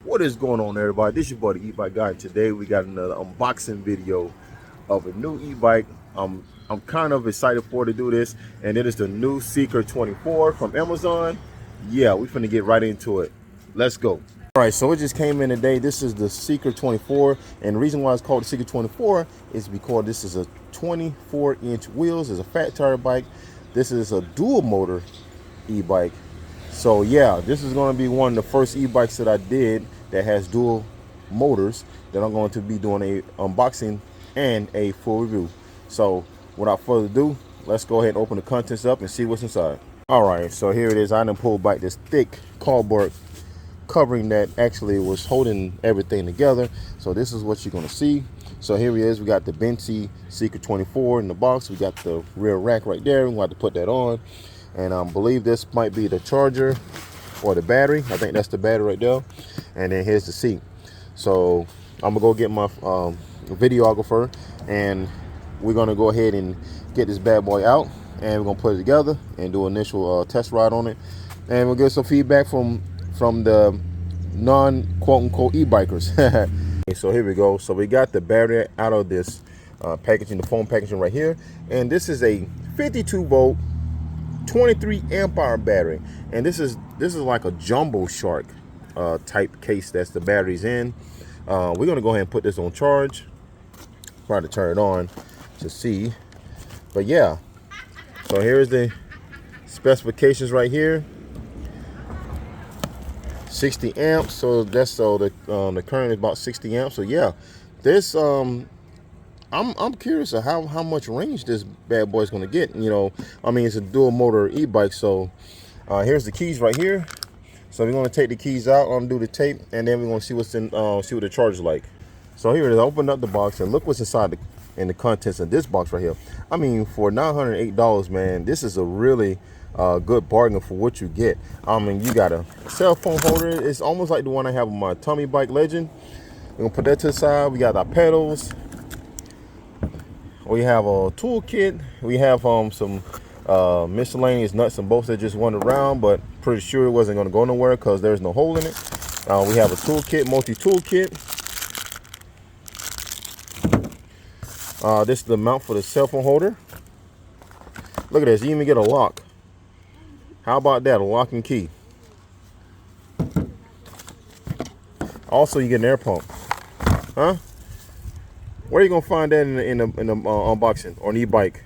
What is going on, everybody? This is your buddy E-bike guy. Today we got another unboxing video of a new e-bike. I'm kind of excited to do this, and it is the new seeker24 from Amazon. Yeah, we finna get right into it. Let's go. All right, so it just came in today. This is the seeker24, and the reason why it's called the seeker24 is because this is a 24-inch wheels. It's a fat tire bike. This is a dual motor e-bike. So yeah, this is going to be one of the first e-bikes that I did that has dual motors that I'm going to be doing a unboxing and a full review. So without further ado, let's go ahead and open the contents up and see what's inside. All right, so here it is. I done pulled back this thick cardboard covering that actually was holding everything together. So this is what you're going to see. So here it is. We got the Benxi seeker24 in the box. We got the rear rack right there. We're going to have to put that on. And I believe this might be the charger or the battery. I think that's the battery right there. And then here's the seat. So I'm gonna go get my videographer, and we're gonna go ahead and get this bad boy out, and we're gonna put it together and do an initial test ride on it, and we'll get some feedback from the non quote-unquote e-bikers. So here we go. So we got the battery out of this packaging, the foam packaging right here, and this is a 52 volt 23 amp hour battery, and this is like a jumbo shark type case that's the batteries in. We're gonna go ahead and put this on charge. Try to turn it on to see, but yeah. So here's the specifications right here. 60 amps, so that's the current is about 60 amps. So yeah, this I'm curious of how much range this bad boy is going to get. You know, I mean, it's a dual motor e-bike. So here's the keys right here. So we're going to take the keys out, undo the tape, and then we're going to see what's in, see what the charge is like. So here it is. I opened up the box, and look what's inside in the contents of this box right here. I mean, for $908, man, this is a really good bargain for what you get. I mean, you got a cell phone holder. It's almost like the one I have on my Tommy Bike Legend. We're going to put that to the side. We got our pedals. We have a toolkit. We have some miscellaneous nuts and bolts that just went around, but pretty sure it wasn't going to go nowhere because there's no hole in it. We have a toolkit, multi-tool kit. This is the mount for the cell phone holder. Look at this. You even get a lock. How about that? A lock and key. Also, you get an air pump. Huh? Where are you gonna find that in the unboxing or an e-bike?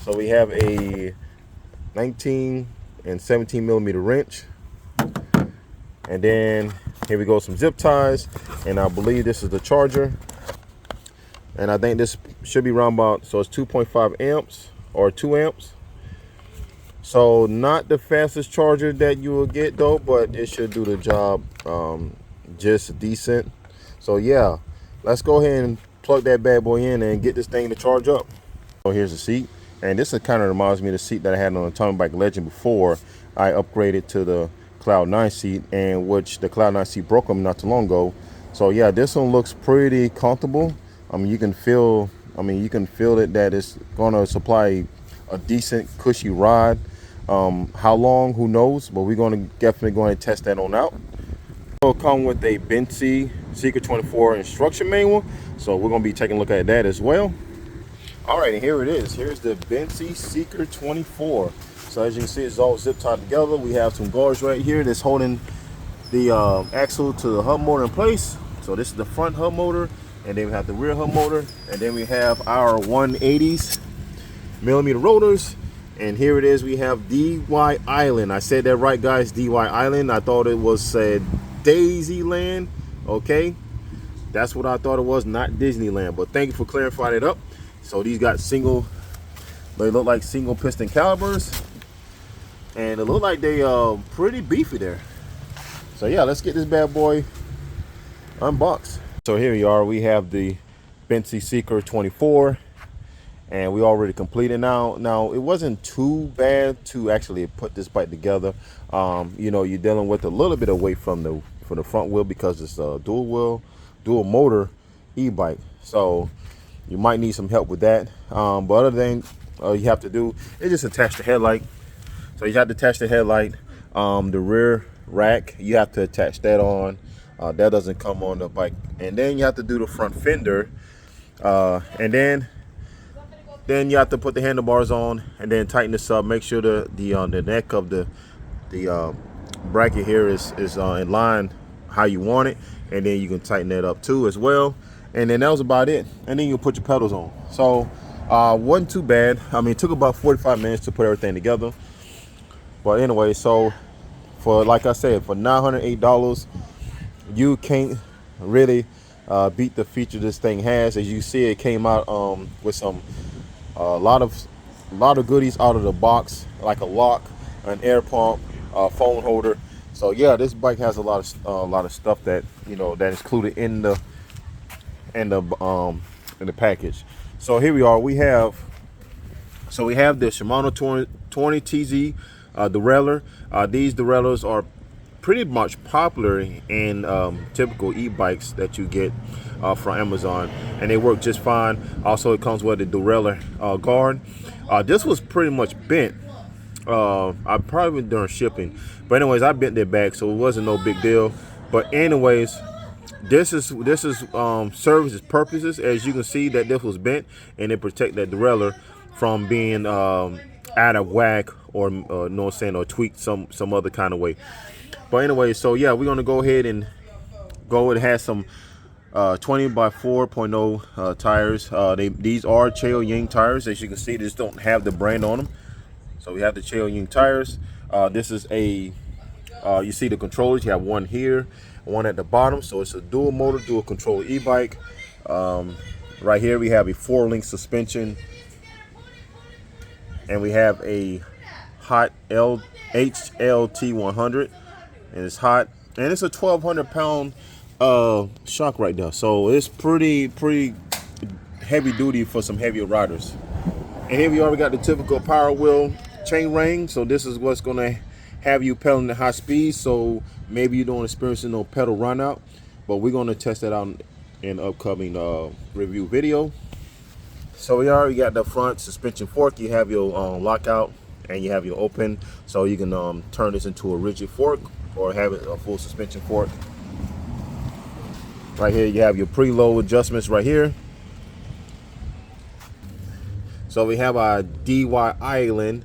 So we have a 19 and 17 millimeter wrench, and then here we go, some zip ties, and I believe this is the charger, and I think this should be around about, so it's 2.5 amps or 2 amps. So not the fastest charger that you will get though, but it should do the job just decent. So yeah, let's go ahead and plug that bad boy in and get this thing to charge up. So here's the seat, and this kind of reminds me of the seat that I had on the Tommy Bike Legend before I upgraded to the Cloud 9 seat, and which the Cloud 9 seat broke them not too long ago. So yeah, this one looks pretty comfortable. I mean, you can feel it that it's gonna supply a decent cushy ride. How long, who knows, but we're definitely going to test that on out. It'll come with a Benxi seeker24 instruction manual, so we're going to be taking a look at that as well. All right, and here it is. Here's the Benxi seeker24. So as you can see, it's all zip tied together. We have some guards right here that's holding the axle to the hub motor in place. So this is the front hub motor, and then we have the rear hub motor, and then we have our 180 millimeter rotors. And here it is. We have DY Island. I said that right, guys. DY Island. I thought it was said Daisyland. Okay, that's what I thought it was, not Disneyland. But thank you for clarifying it up. So these got they look like single piston calipers, and it look like they pretty beefy there. So yeah, let's get this bad boy unboxed. So here we are. We have the Benxi seeker24. And we already completed now. Now it wasn't too bad to actually put this bike together. You know, you're dealing with a little bit of weight from the front wheel because it's a dual motor e-bike. So you might need some help with that. But other than you have to do is just attach the headlight. So you have to attach the headlight, the rear rack. You have to attach that on. That doesn't come on the bike. And then you have to do the front fender. And then you have to put the handlebars on and then tighten this up. Make sure the neck of the bracket here is in line how you want it. And then you can tighten that up too as well. And then that was about it. And then you put your pedals on. So wasn't too bad. I mean, it took about 45 minutes to put everything together. But anyway, so for, like I said, for $908, you can't really beat the feature this thing has. As you see, it came out with some a lot of goodies out of the box, like a lock, an air pump, phone holder. So yeah, this bike has a lot of stuff that, you know, that is included in the package. So here we are. We have the Shimano 20 TZ derailleur. These derailleurs are pretty much popular in typical e-bikes that you get from Amazon, and they work just fine. Also, it comes with a derailleur guard. This was pretty much bent. I probably been during shipping, but anyways, I bent it back, so it wasn't no big deal. But anyways, this is serves its purposes. As you can see, that this was bent, and it protect that derailleur from being out of whack or no saying, or tweaked some other kind of way. But anyway, so yeah, we're gonna go ahead and go. It has some 20 by 4.0 tires. These are Cheo Ying tires. As you can see, they just don't have the brand on them. So we have the Cheo Ying tires. This is a you see the controllers. You have one here, one at the bottom. So it's a dual motor, dual controller e-bike. Right here we have a 4-link suspension, and we have a hot HLT 100, and it's hot, and it's a 1,200 pound shock right there. So it's pretty heavy duty for some heavier riders. And here we are. We got the typical power wheel chain ring. So this is what's gonna have you pedaling at high speed. So maybe you don't experience no pedal run out, but we're gonna test that out in upcoming review video. So we already got the front suspension fork. You have your lockout, and you have your open, so you can turn this into a rigid fork or have it a full suspension fork. Right here you have your preload adjustments right here. So we have our DY Island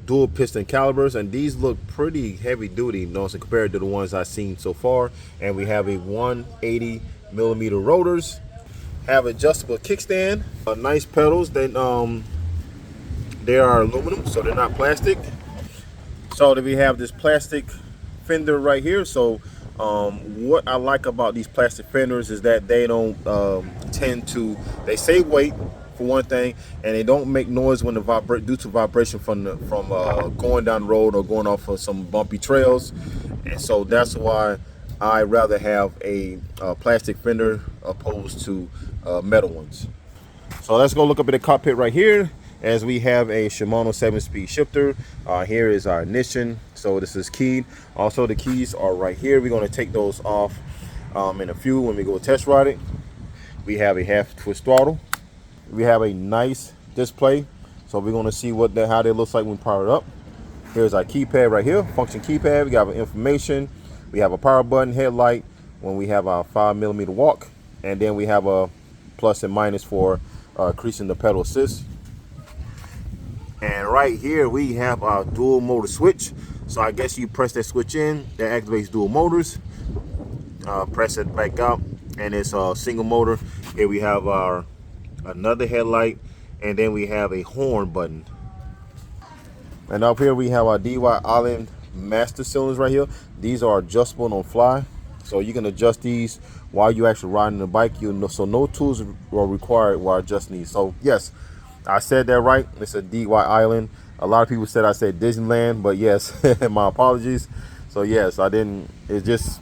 dual piston calibers, and these look pretty heavy duty, you know, so compared to the ones I've seen so far. And we have a 180 millimeter rotors, have adjustable kickstand, nice pedals. Then they are aluminum, so they're not plastic. So then we have this plastic fender right here. So what I like about these plastic fenders is that they don't they save weight for one thing, and they don't make noise when due to vibration from going down the road or going off of some bumpy trails. And so that's why I rather have a plastic fender opposed to metal ones. So let's go look up at the cockpit right here, as we have a Shimano 7-speed shifter. Here is our ignition, so this is keyed. Also the keys are right here. We're going to take those off in a few when we go test ride it. We have a half twist throttle. We have a nice display, so we're going to see how that looks like when powered up. Here's our keypad right here, function keypad. We got our information. We have a power button, headlight when we have our 5mm walk, and then we have a plus and minus for increasing the pedal assist. And right here we have our dual motor switch. So I guess you press that switch in, that activates dual motors. Press it back out, and it's a single motor. Here we have our another headlight, and then we have a horn button. And up here we have our DY Island master cylinders right here. These are adjustable on fly, so you can adjust these while you're actually riding the bike. So no tools are required while adjusting these. So yes, I said that right. It's a DY Island. A lot of people said I said Disneyland, but yes, my apologies. So yes, I didn't. It just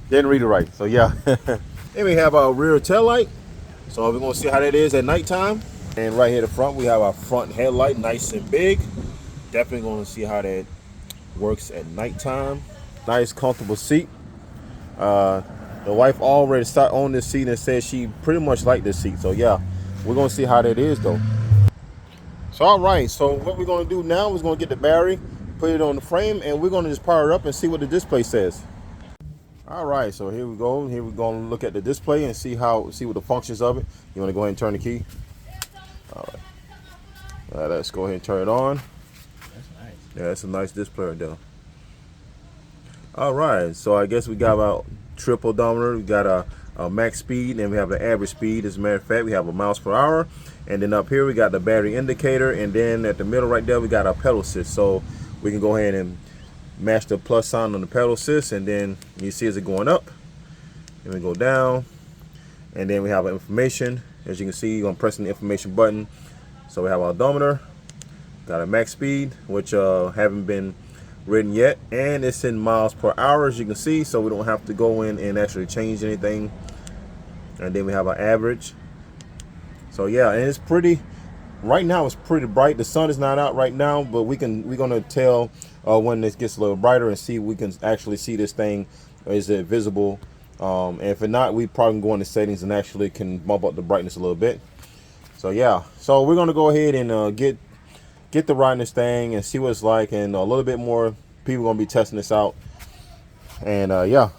didn't read it right. So yeah. Then we have our rear tail light. So we're gonna see how that is at nighttime. And right here at the front, we have our front headlight, nice and big. Definitely gonna see how that works at nighttime. Nice, comfortable seat. The wife already sat on this seat and said she pretty much liked this seat. So yeah, we're gonna see how that is though. So all right, so what we're gonna do now is gonna get the battery, put it on the frame, and we're gonna just power it up and see what the display says. All right, so here we go. Here we're gonna look at the display and see what the functions of it. You wanna go ahead and turn the key? All right. All right, let's go ahead and turn it on. That's nice. Yeah, that's a nice display right there. All right, so I guess we got our trip odometer. We got a max speed, and we have an average speed. As a matter of fact, we have a miles per hour, and then up here we got the battery indicator, and then at the middle right there we got our pedal assist. So we can go ahead and match the plus sign on the pedal assist, and then you see is it going up, and we go down, and then we have information. As you can see, you're gonna press the information button. So we have our odometer, got a max speed, which haven't been written yet, and it's in miles per hour, as you can see, so we don't have to go in and actually change anything. And then we have our average. So yeah, and it's pretty, right now it's pretty bright. The sun is not out right now, but we're gonna tell when this gets a little brighter and see, we can actually see this thing. Is it visible? And if it's not, we probably can go into settings and actually can bump up the brightness a little bit. So yeah, so we're gonna go ahead and get to riding this thing and see what it's like, and a little bit more people gonna be testing this out. And yeah.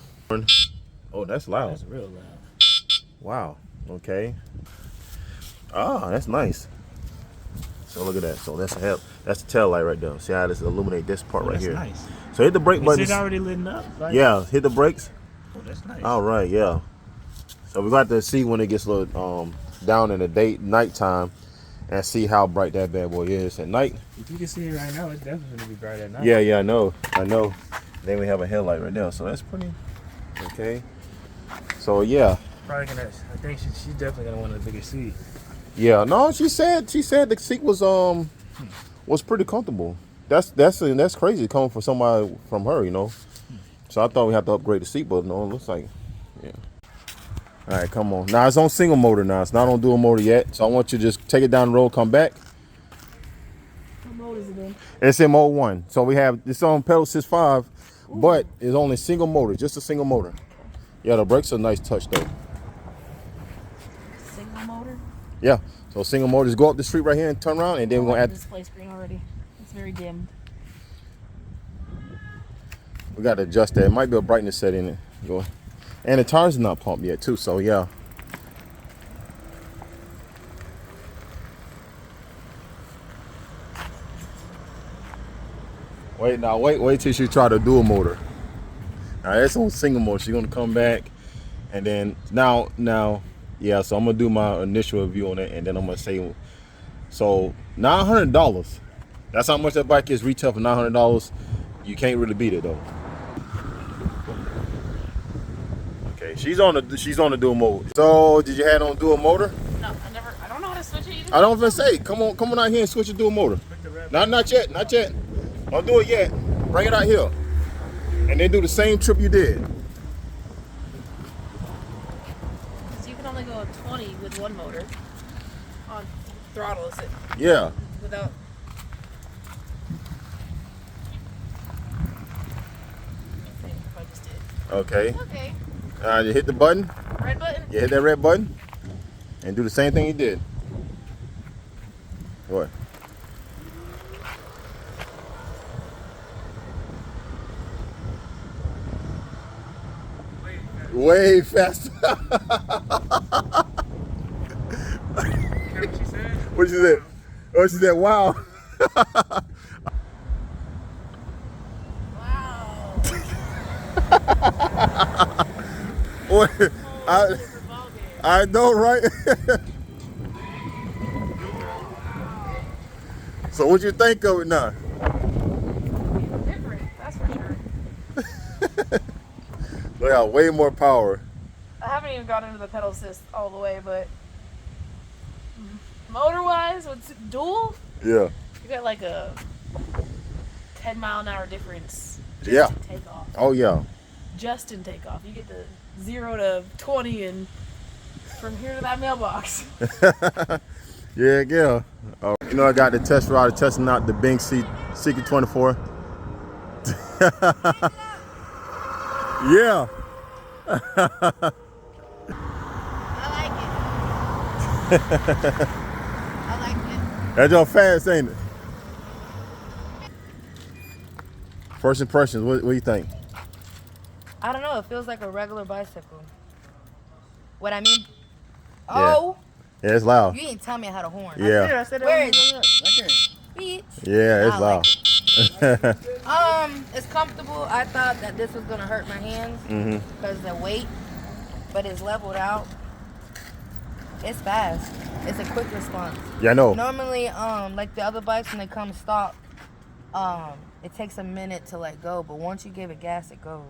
Oh, that's loud. That's real loud. Wow. Okay. Ah, that's nice. So look at that. So that's the tail light right there. See how this illuminate this part right here. Nice. So hit the brake button. Is it already lit up? Like, yeah, hit the brakes. Oh, that's nice. All right, yeah. So we got to see when it gets a little down in the nighttime, and see how bright that bad boy is at night. If you can see it right now, it's definitely gonna be bright at night. Yeah, I know. Then we have a headlight right there, so that's pretty okay. So yeah. Probably gonna. I think she's definitely gonna want a bigger seat. Yeah, no, she said the seat was pretty comfortable. That's crazy coming from somebody from her, you know. So I thought we had to upgrade the seat, but no, it looks like, yeah. All right, come on. Now it's on single motor now. It's not on dual motor yet. So I want you to just take it down the road, come back. What mode is it in? It's in mode 1. So we have this on pedal assist 5, but it's only single motor, just a single motor. Yeah, the brakes are a nice touch though. Single motor? Yeah. So single motor, just go up the street right here and turn around, and then we're gonna add display screen already. It's very dim. We gotta adjust that. It might be a brightness setting in it. Go. And the tires are not pumped yet too, so yeah. Wait till she try to dual motor. Now that's on single motor. She's gonna come back, and then now, yeah. So I'm gonna do my initial review on it, and then I'm gonna say, so $900. That's how much that bike is retail for $900. You can't really beat it though. Okay, she's on the dual mode. So did you have on dual motor? No, I don't know how to switch it either. I don't even say. Come on out here and switch the dual motor. Not yet. Don't do it yet. Bring it out here, and then do the same trip you did. So you can only go 20 with one motor on throttle, is it? Yeah. Without. If I just did. Okay. Okay. You hit the button. Red button. You hit that red button, and do the same thing you did. What? Way faster. What she said? Oh, she said, wow. Wow. Wait, I know, right? So what you think of it now? Different, that's for sure. They got way more power. I haven't even got into the pedal assist all the way, but motor-wise, with dual, Yeah. you got like a 10-mile-an-hour difference. Just Yeah. in takeoff. Oh yeah. Just in takeoff, you get the 0 to 20 and from here to that mailbox. Yeah. You know, I got the test ride testing out the Benxi seeker24. Yeah. I like it. I like it. That's your fast, ain't it? First impressions, what do you think? I don't know. It feels like a regular bicycle. What I mean? Yeah. Oh, Yeah, it's loud. you didn't tell me how to horn. Yeah. I said Where that is was right Bitch. Yeah, it's I loud. like it's comfortable. I thought that this was gonna hurt my hands because of the weight, but it's leveled out. It's fast. It's a quick response. Yeah, I know. Normally, like the other bikes when they come stock, it takes a minute to let go, but once you give it gas, it goes.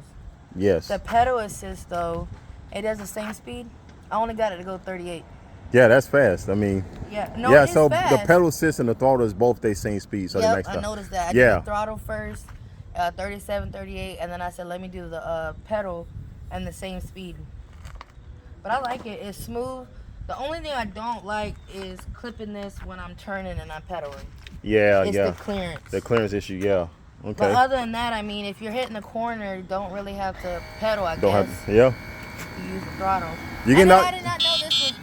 Yes. The pedal assist though, it does the same speed. I only got it to go 38. Yeah, that's fast. I mean, Yeah, no, yeah. it's So fast. the pedal assist and the throttle is both the same speed. So the Yep, next I time. noticed that. I Yeah. did the throttle first, 37, 38, and then I said, let me do the pedal and the same speed. But I like it. It's smooth. The only thing I don't like is clipping this when I'm turning and I'm pedaling. Yeah, It's yeah. the clearance. The clearance issue, yeah. Okay. But other than that, I mean, if you're hitting the corner, you don't really have to pedal, I Don't guess. have. Yeah. You use the throttle. You can I did not know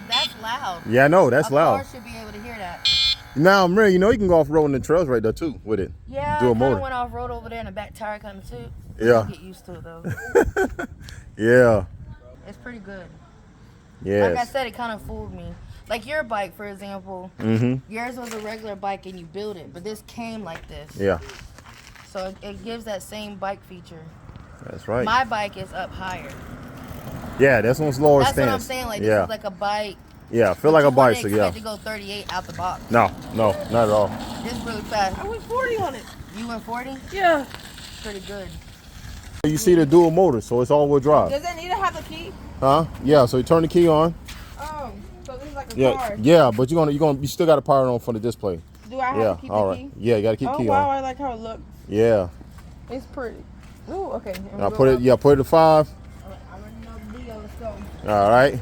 that's loud. Yeah, I know that's A loud. car should be able to hear that. Now, Mary, you know you can go off road in the trails right there too with it. Yeah, Do a I kind motor. of went off road over there and the back tire kind of too. Yeah. Get used to it though. Yeah. It's pretty good. Yes. Like I said, it kind of fooled me. Like your bike, for example, yours was a regular bike and you built it, but this came like this. Yeah. So it gives that same bike feature. That's right. My bike is up higher. Yeah, that's one's lower That's stance. what I'm saying. Like yeah. this is like a bike. Yeah, feel but like a you wouldn't bicycle. Yeah. expect to go 38 out the box. No, not at all. It's really fast. I went 40 on it. You went 40? Yeah. Pretty good. You see the dual motor, so it's all-wheel drive. Does it need to have a key? Huh? Yeah. So you turn the key on. Oh, so this is like a Yeah. car. Yeah, but you still got to power it on for the display. Do I have Yeah. to keep All the right. key? Yeah, you got to keep Oh the key wow, on. I like how it looks. Yeah. It's pretty. Ooh, okay. And Now we'll put go it. Yeah, put it to 5. up. I already know the deal. Let's go. All right.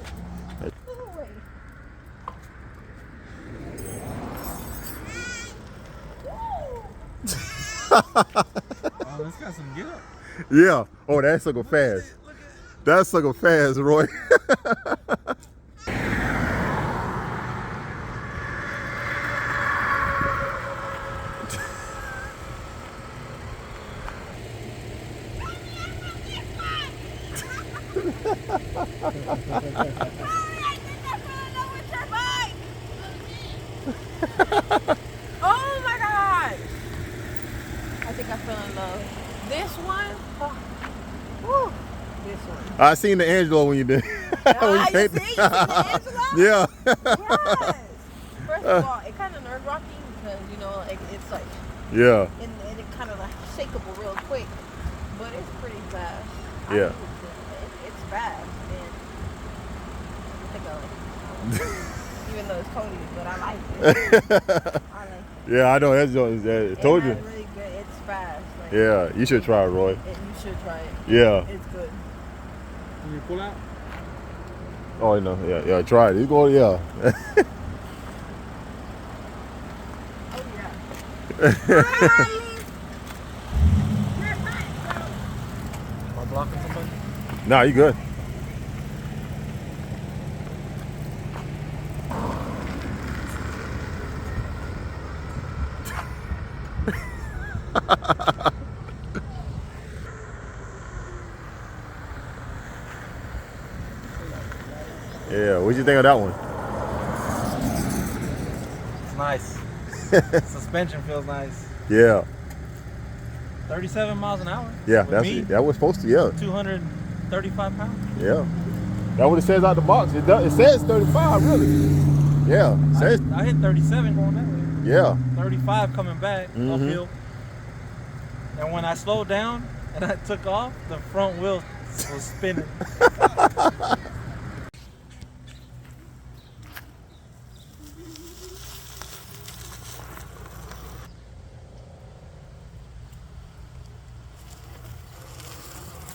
Oh, it's got some get up. Yeah. Oh, that's looking fast. That's looking fast, Roy. Oh my god! I think I fell in love. This one? Oh. Woo. This one. I seen the Angelo when you did. Ah, you painted. see? You see the Angelo? Yeah. Yes. First of all, it kind of nerve wracking because you know it's like Yeah. and it kind of like shakeable real quick, but it's pretty fast. Yeah. It's fast and I think I like it. Even though it's Cody, but I like it. I like it. Yeah, I know. I told you. It's really good. It's fast. Like, Yeah, you should try it, Roy. you should try it. Yeah. It's good. Can you pull out? Oh, no. Yeah, try it. You go, yeah. Oh yeah. Am I blocking somebody? Nah, you good. Yeah, what'd you think of that one? It's nice. Suspension feels nice. Yeah, 37 miles an hour. yeah, With that's me, that was supposed to. Yeah, 235 pounds. yeah. That's what it says out the box. It says 35, really. Yeah, it says I hit 37 going that way. yeah. 35 coming back Mhm. uphill. And when I slowed down and I took off, the front wheel was spinning.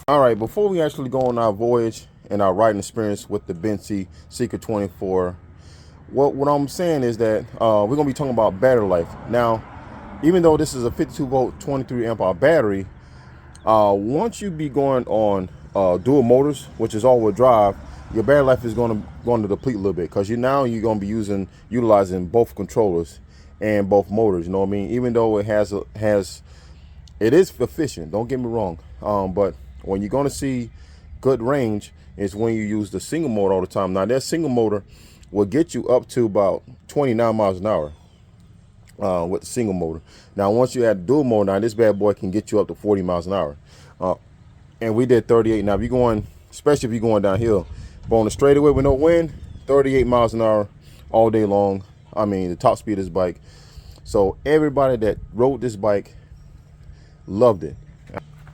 All right, before we actually go on our voyage and our riding experience with the Benxi seeker24, what I'm saying is that we're gonna be talking about battery life. Now, even though this is a 52 volt 23 amp hour battery, once you be going on dual motors, which is all-wheel drive, your battery life is going to deplete a little bit because you're going to be utilizing both controllers and both motors. You know what I mean? Even though it has It is efficient, don't get me wrong. But when you're gonna see good range is when you use the single motor all the time. Now that single motor will get you up to about 29 miles an hour with the single motor. Now once you add dual motor, now this bad boy can get you up to 40 miles an hour. And we did 38. Now if you're going, especially if you're going downhill, but on the straightaway with no wind, 38 miles an hour all day long. I mean, the top speed of this bike. So everybody that rode this bike loved it.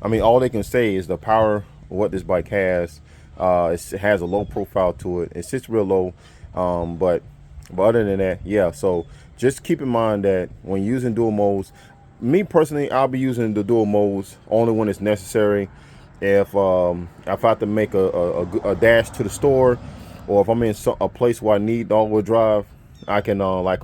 I mean, all they can say is the power of what this bike has. It has a low profile to it. It sits real low. But other than that, yeah. So just keep in mind that when using dual modes, me personally, I'll be using the dual modes only when it's necessary. If I have to make a dash to the store, or if I'm in a place where I need all-wheel drive, I can like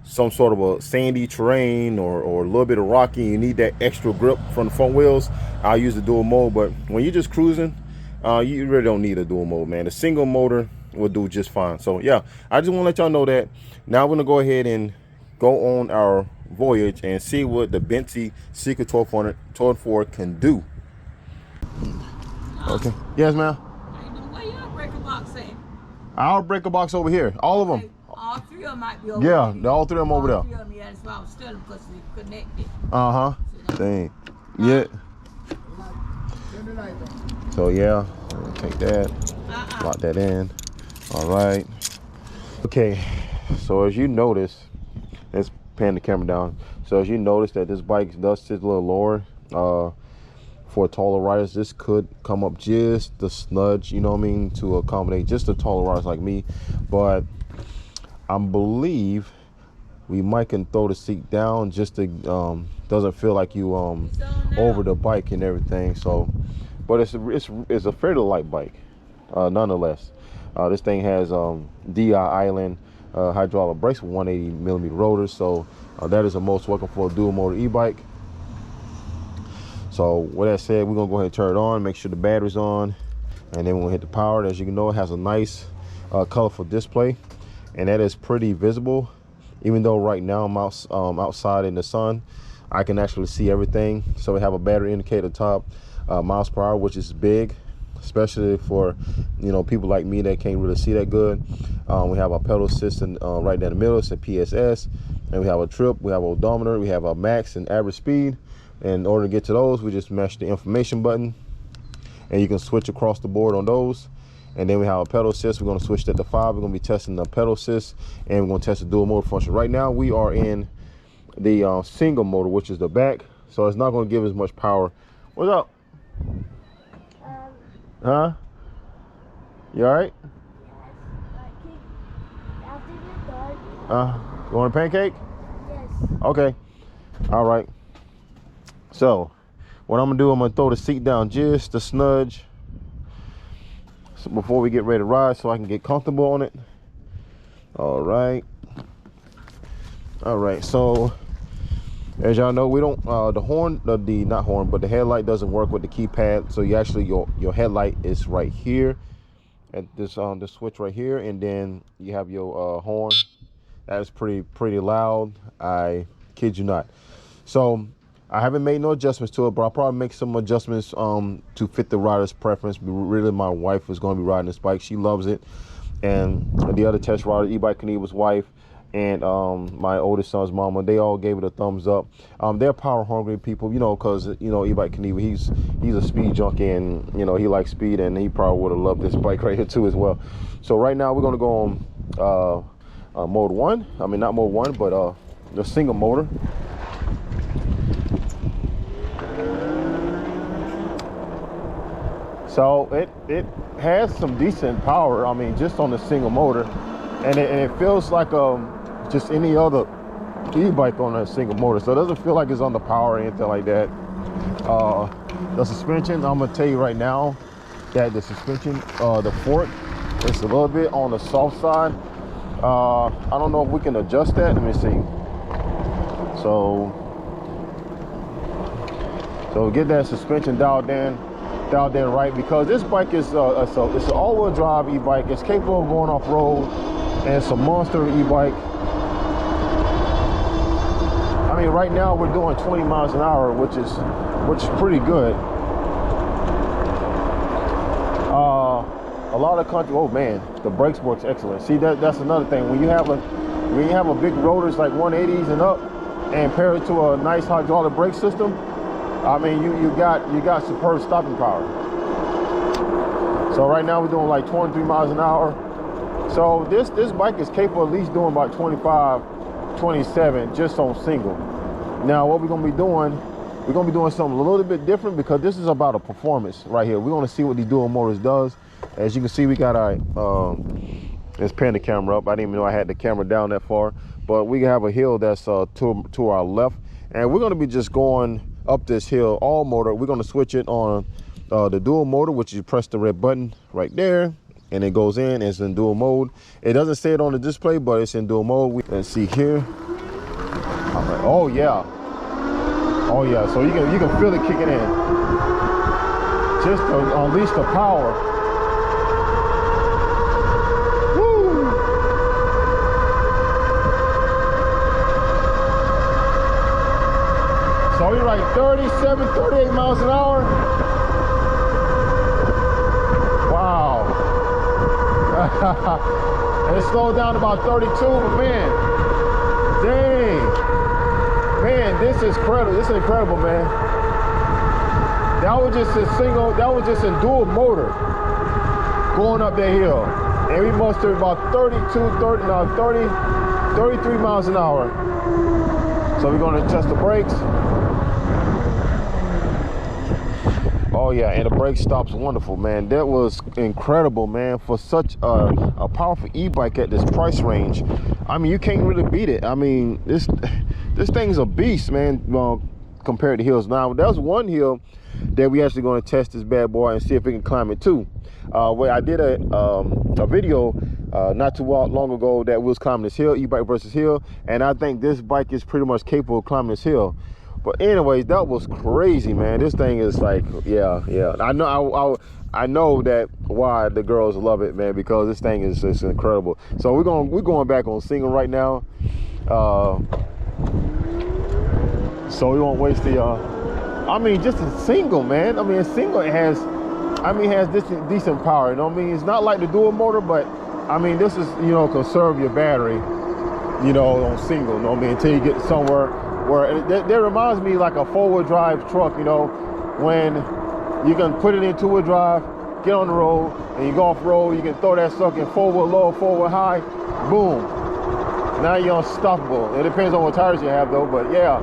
some sort of a sandy terrain or a little bit of rocky, you need that extra grip from the front wheels, I'll use the dual mode. But when you're just cruising, you really don't need a dual mode, man. The single motor will do just fine. So yeah, I just want to let y'all know that. Now we're gonna go ahead and go on our voyage and see what the Benxi seeker24 can do. Okay. Yes, ma'am. Where your breaker box at? Our breaker box over here. All of them. All three of them might be over Yeah, there. all three of them over there. All three of them, yeah, that's why I was studying, because they connected. Uh-huh. Dang. Yeah. So yeah, take that. Lock that in. All right. Okay. So as you notice, let's pan the camera down. So as you notice that this bike does sit a little lower. For taller riders, this could come up just the snudge, you know what I mean, to accommodate just the taller riders like me. But I believe we might can throw the seat down just to doesn't feel like you over the bike and everything. So, but it's a fairly light bike, nonetheless. This thing has DI island hydraulic brakes with 180mm rotors. So that is the most welcome for a dual motor e-bike. So with that said, we're gonna go ahead and turn it on, make sure the battery's on, and then we're gonna hit the power. As you can know, it has a nice colorful display, and that is pretty visible. Even though right now I'm outside in the sun, I can actually see everything. So we have a battery indicator top, miles per hour, which is big, especially for, you know, people like me that can't really see that good. We have our pedal assistant right down the middle. It's a PSS, and we have a trip, we have an odometer, we have a max and average speed. And in order to get to those, we just mash the information button, and you can switch across the board on those. And then we have a pedal assist. We're going to switch that to 5. We're going to be testing the pedal assist, and we're going to test the dual motor function. Right now we are in the single motor, which is the back, so it's not going to give as much power. What's up? Huh? You all right? You want a pancake? Yes. Okay. All right. So what I'm gonna do, I'm gonna throw the seat down just a smudge before we get ready to ride, so I can get comfortable on it. All right. So as y'all know, we don't the horn, not horn, but the headlight doesn't work with the keypad. So you actually your headlight is right here at this this switch right here, and then you have your horn. That is pretty loud. I kid you not. So I haven't made no adjustments to it, but I'll probably make some adjustments to fit the rider's preference. Really, my wife is going to be riding this bike. She loves it. And the other test rider, E-bikeguy wife, and my oldest son's mama, they all gave it a thumbs up. They're power hungry people, you know, because, you know, E-bikeguy, he's a speed junkie, and, you know, he likes speed, and he probably would have loved this bike right here too as well. So right now we're going to go on mode 1. I mean, not mode 1, but the single motor. So it has some decent power. I mean, just on the single motor, and it feels like just any other e-bike on a single motor. So it doesn't feel like it's on the power or anything like that. The suspension, I'm gonna tell you right now that the suspension, the fork, is a little bit on the soft side. I don't know if we can adjust that. Let me see. So get that suspension dialed in right, because this bike is it's an all-wheel drive e-bike. It's capable of going off-road, and it's a monster e-bike. I mean, right now we're doing 20 miles an hour, which is pretty good. A lot of country. Oh man, the brakes works excellent. See, that's another thing. When you have a big rotors like 180s and up, and pair it to a nice hydraulic brake system, I mean, you got superb stopping power. So right now we're doing like 23 miles an hour. So this bike is capable of at least doing about 25, 27 just on single. Now what we're gonna be doing, something a little bit different, because this is about a performance right here. We're gonna see what these dual motors does. As you can see, we got our let's pan the camera up. I didn't even know I had the camera down that far, but we have a hill that's to our left, and we're gonna be just going up this hill all motor. We're gonna switch it on the dual motor, which you press the red button right there, and it goes in. It's in dual mode. It doesn't say it on the display, but it's in dual mode. Let's see here. Like, oh yeah, so you can feel it kicking in, just to unleash the power. Woo! So we're like 37, 38 miles an hour. Wow. And it slowed down to about 32, but man, dang. Man, this is incredible. This is incredible, man. That was just in dual motor going up that hill. And we mustered about 33 miles an hour. So we're gonna test the brakes. Oh yeah, and the brake stops wonderful, man. That was incredible, man, for such a powerful e-bike at this price range. I mean, you can't really beat it. I mean, this thing's a beast, man, compared to hills. Now, there's one hill that we actually going to test this bad boy and see if we can climb it too. Where I did a video not too long ago that we was climbing this hill, e-bike versus hill, and I think this bike is pretty much capable of climbing this hill. But anyways, that was crazy, man. This thing is like, yeah. I know that why the girls love it, man, because this thing is just incredible. So we're going back on single right now. So we won't waste the I mean, just a single, man. I mean, a single has this decent power, you know what I mean? It's not like the dual motor, but I mean, this is, you know, conserve your battery, you know, on single, you know what I mean, until you get somewhere where that reminds me like a four-wheel drive truck, you know, when you can put it in two-wheel drive, get on the road, and you go off road, you can throw that sucker in four-wheel low, four-wheel high, boom. Now you're unstoppable. It depends on what tires you have though, but yeah.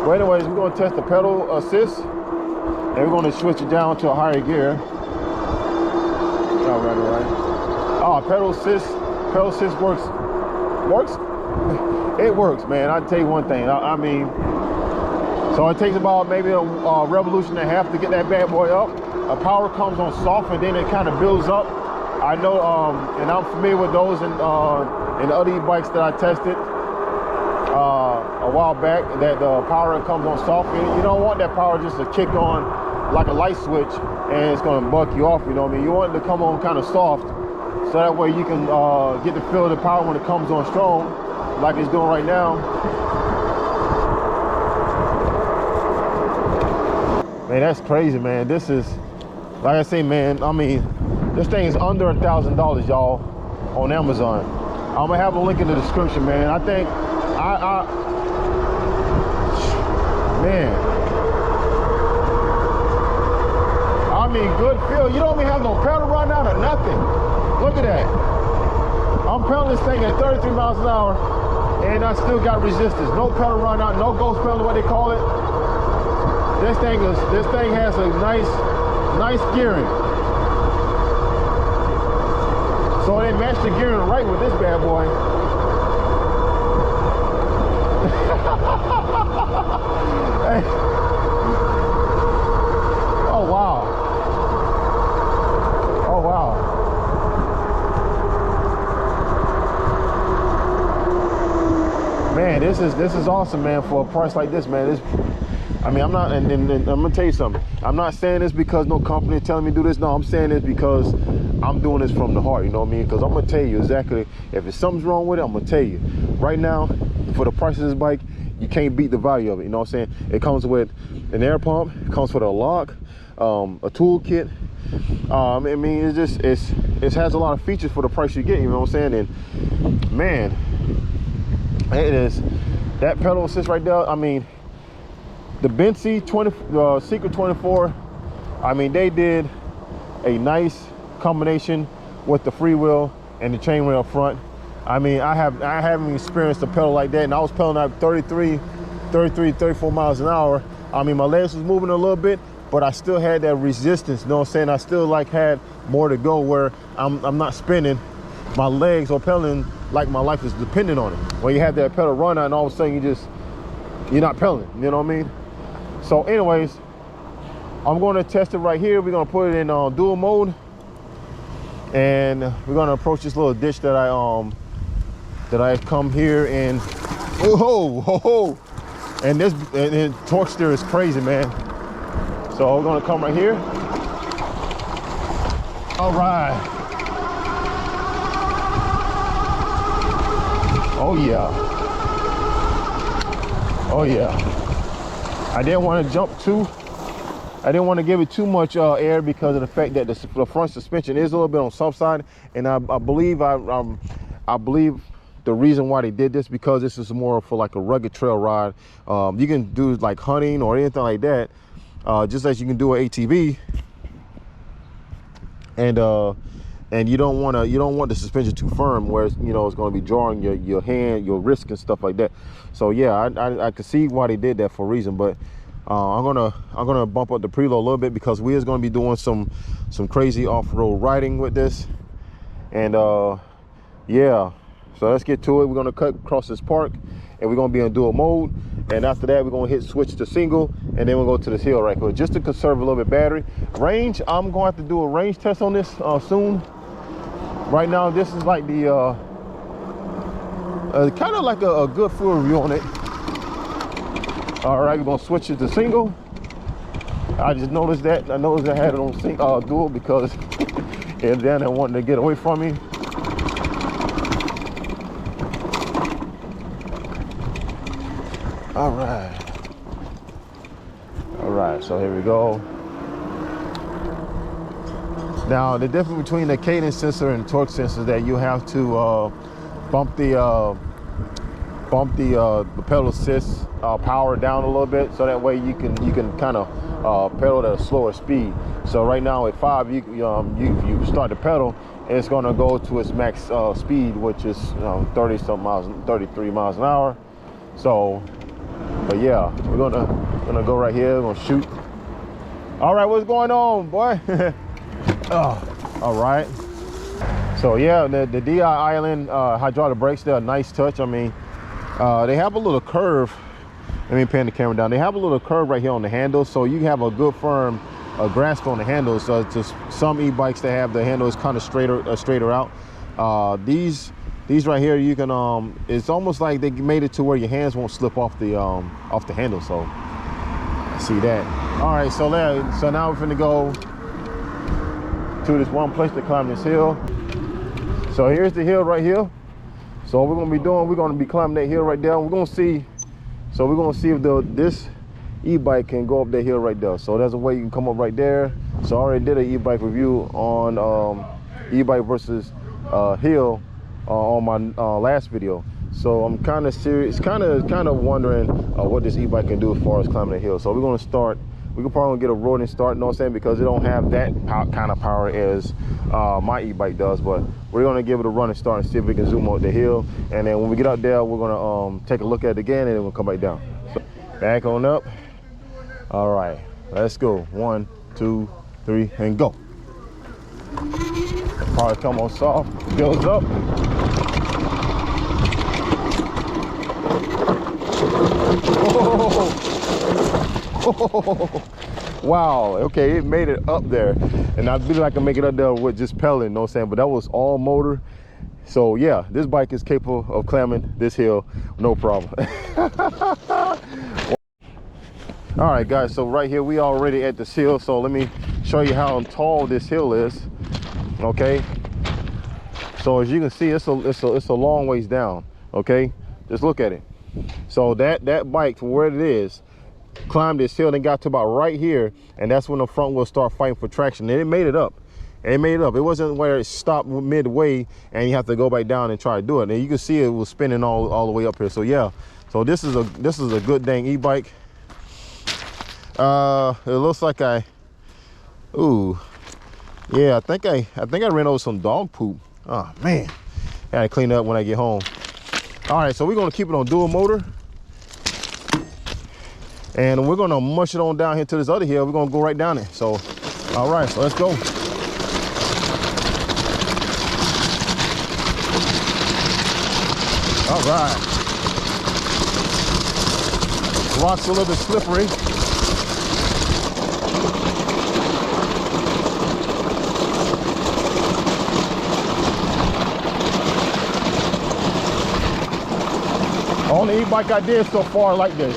Well, anyways, we're gonna test the pedal assist, and we're gonna switch it down to a higher gear. All right. Oh, pedal assist works. It works, man. I'll tell you one thing. I mean, so it takes about maybe a revolution and a half to get that bad boy up. Power comes on soft, and then it kind of builds up. I know, and I'm familiar with those in the other e-bikes that I tested a while back, that the power comes on soft. You don't want that power just to kick on like a light switch and it's going to buck you off, you know what I mean? You want it to come on kind of soft, so that way you can get the feel of the power when it comes on strong, like it's doing right now. Man, that's crazy, man. This is, like I say, man, I mean, this thing is under $1,000, y'all, on Amazon. I'm gonna have a link in the description, man. I think, man. I mean, good feel. You don't even have no pedal run out or nothing. Look at that. I'm pedaling this thing at 33 miles an hour, and I still got resistance. No pedal run out, no ghost pedal, what they call it. This thing has a nice gearing. So they match the gearing right with this bad boy. Hey. Oh wow. Oh wow. Man, this is awesome, man, for a price like this, man. I mean, I'm not, and I'm gonna tell you something. I'm not saying this because no company is telling me to do this. No, I'm saying this because I'm doing this from the heart, you know what I mean? Because I'm gonna tell you exactly, if something's wrong with it, I'm gonna tell you. Right now, for the price of this bike, you can't beat the value of it. You know what I'm saying? It comes with an air pump, it comes with a lock, a toolkit. I mean, it has a lot of features for the price you get. You know what I'm saying? And man, it is that pedal assist right there. I mean, the Benxi seeker24. I mean, they did a nice combination with the freewheel and the chainwheel up front. I mean, I haven't experienced a pedal like that, and I was pedaling at 34 miles an hour. I mean, my legs was moving a little bit, but I still had that resistance. You know what I'm saying? I still like had more to go, where I'm not spinning my legs or pedaling like my life is dependent on it. When you have that pedal run out and all of a sudden you're not pedaling, you know what I mean? So anyways, I'm going to test it right here. We're going to put it in dual mode, and we're going to approach this little ditch that I come here and and this torque steer is crazy, man. So we're going to come right here. All right. Oh yeah. Oh yeah. I didn't want to jump too. I didn't want to give it too much air because of the fact that the front suspension is a little bit on soft side, and I believe the reason why they did this, because this is more for like a rugged trail ride. You can do like hunting or anything like that, just as you can do an ATV, and you don't want the suspension too firm, where it's going to be jarring your hand, your wrist and stuff like that. So yeah, I could see why they did that for a reason, but I'm gonna bump up the preload a little bit, because we is going to be doing some crazy off-road riding with this. And yeah, so let's get to it. We're going to cut across this park, and we're going to be in dual mode, and after that we're going to hit switch to single, and then we'll go to this hill right here just to conserve a little bit battery range. I'm going to have to do a range test on this soon. Right now this is like the kind of like a good fuel review on it. All right, we're gonna switch it to single. I just noticed that. I noticed I had it on dual because it down there wanting to get away from me. All right, so here we go. Now the difference between the cadence sensor and torque sensor is that you have to bump the pedal assist power down a little bit, so that way you can kind of pedal at a slower speed. So right now at 5, you start the pedal, and it's going to go to its max speed, which is 33 miles an hour. So, but yeah, we're gonna go right here. We're gonna shoot. All right, what's going on, boy? All right. So yeah, the DI Island hydraulic brakes, they're a nice touch. I mean, they have a little curve. Let me pan the camera down. They have a little curve right here on the handles, so you have a good firm grasp on the handles. Just some e-bikes that have the handles kind of straighter out. These right here, you can it's almost like they made it to where your hands won't slip off the handle. So I see that. All right, so now we're finna go to this one place to climb this hill. So here's the hill right here. So what we're gonna be climbing that hill right there. We're gonna see if this e-bike can go up that hill right there. So there's a way you can come up right there. So I already did an e-bike review on e-bike versus hill on my last video. So I'm kind of serious, kind of wondering what this e-bike can do as far as climbing the hill. So we're gonna start. We can probably get a rolling start, you know what I'm saying, because it don't have that kind of power as my e-bike does. But we're gonna give it a running start and see if we can zoom out the hill. And then when we get out there, we're gonna take a look at it again, and then we'll come back down. So back on up. All right, let's go. 1, 2, 3, and go. Probably come on soft, builds up. Oh, wow, okay, it made it up there, and I feel like I can make it up there with just pedaling, you know what I'm saying, but that was all motor. So yeah, this bike is capable of climbing this hill, no problem. All right guys, so right here we already at this hill, so let me show you how tall this hill is. Okay, so as you can see, it's a long ways down. Okay, just look at it. So that bike, from where it is, climbed this hill and got to about right here, and that's when the front wheel start fighting for traction, and it made it up. It made it up. It wasn't where it stopped midway and you have to go back down and try to do it. And you can see it was spinning all the way up here. So yeah, so this is a good dang e-bike. It looks like yeah, I think I ran over some dog poop. Oh man, I gotta clean it up when I get home. All right, so we're gonna keep it on dual motor, and we're gonna mush it on down here to this other hill. We're gonna go right down there. So all right, so let's go. All right. Rock's a little bit slippery. Only e-bike I did so far like this.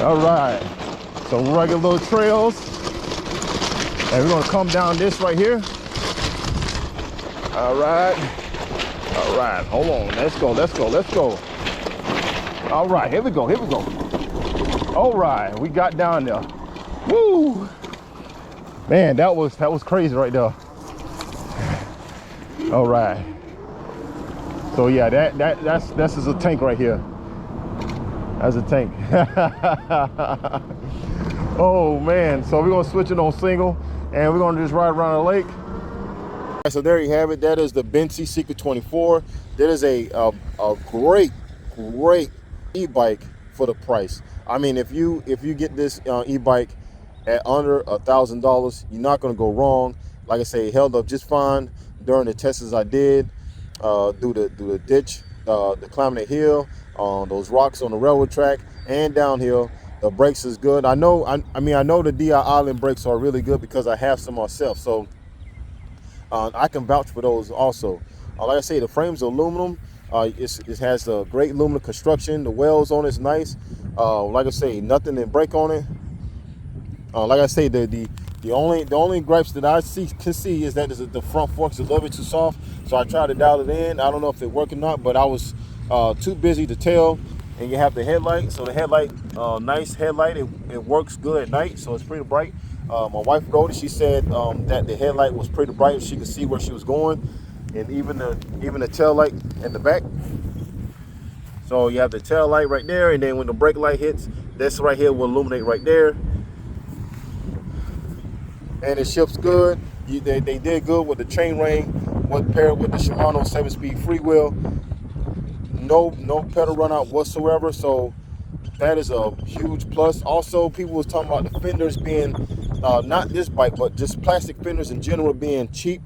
All right. Some rugged little trails. And we're gonna come down this right here. All right, hold on, let's go. All right, here we go. All right, we got down there. Woo! Man, that was crazy right there. All right. So yeah, that's a tank right here. That's a tank. Oh man, so we're gonna switch it on single. And we're gonna just ride around the lake. So there you have it. That is the Benxi seeker24. That is a great e-bike for the price. I mean, if you get this e-bike at under $1,000, you're not gonna go wrong. Like I say, it held up just fine during the tests I did, through the ditch, the climbing the hill, those rocks on the railroad track, and downhill. The brakes is good. I know the DI Island brakes are really good because I have some myself. So I can vouch for those also. Like I say, the frame's aluminum. It has a great aluminum construction. The wells on it's nice. Like I say, nothing to break on it. Like I say, the only gripes that I can see is that the front fork's a little bit too soft. So I tried to dial it in. I don't know if it worked or not, but I was too busy to tell. And you have the headlight. So the headlight, nice headlight. It works good at night, so it's pretty bright. My wife rode it. She said that the headlight was pretty bright. She could see where she was going, and even the tail light in the back. So you have the tail light right there, and then when the brake light hits, this right here will illuminate right there. And it shifts good. They did good with the chain ring, paired with the Shimano 7-speed freewheel. No pedal run out whatsoever, so that is a huge plus. Also, people was talking about the fenders being not this bike, but just plastic fenders in general being cheap.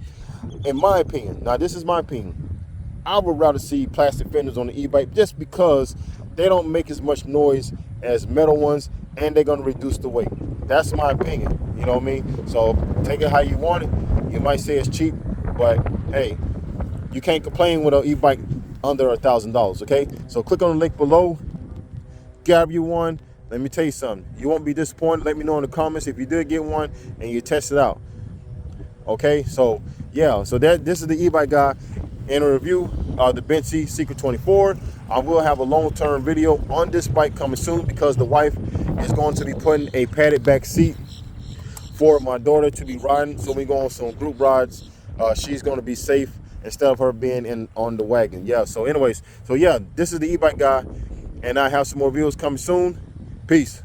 In my opinion, now this is my opinion, I would rather see plastic fenders on the e-bike just because they don't make as much noise as metal ones, and they're going to reduce the weight. That's my opinion, you know what I mean? So take it how you want it. You might say it's cheap, but hey, you can't complain with an e-bike under $1,000, okay? So click on the link below, grab you one. Let me tell you something, you won't be disappointed. Let me know in the comments if you did get one and you test it out. Okay, so yeah, so this is the e-bike guy in a review of the Benxi seeker24. I will have a long-term video on this bike coming soon because the wife is going to be putting a padded back seat for my daughter to be riding. So we go on some group rides. She's going to be safe instead of her being on the wagon. Yeah, so anyways, so yeah, this is the e-bike guy, and I have some more videos coming soon. Peace.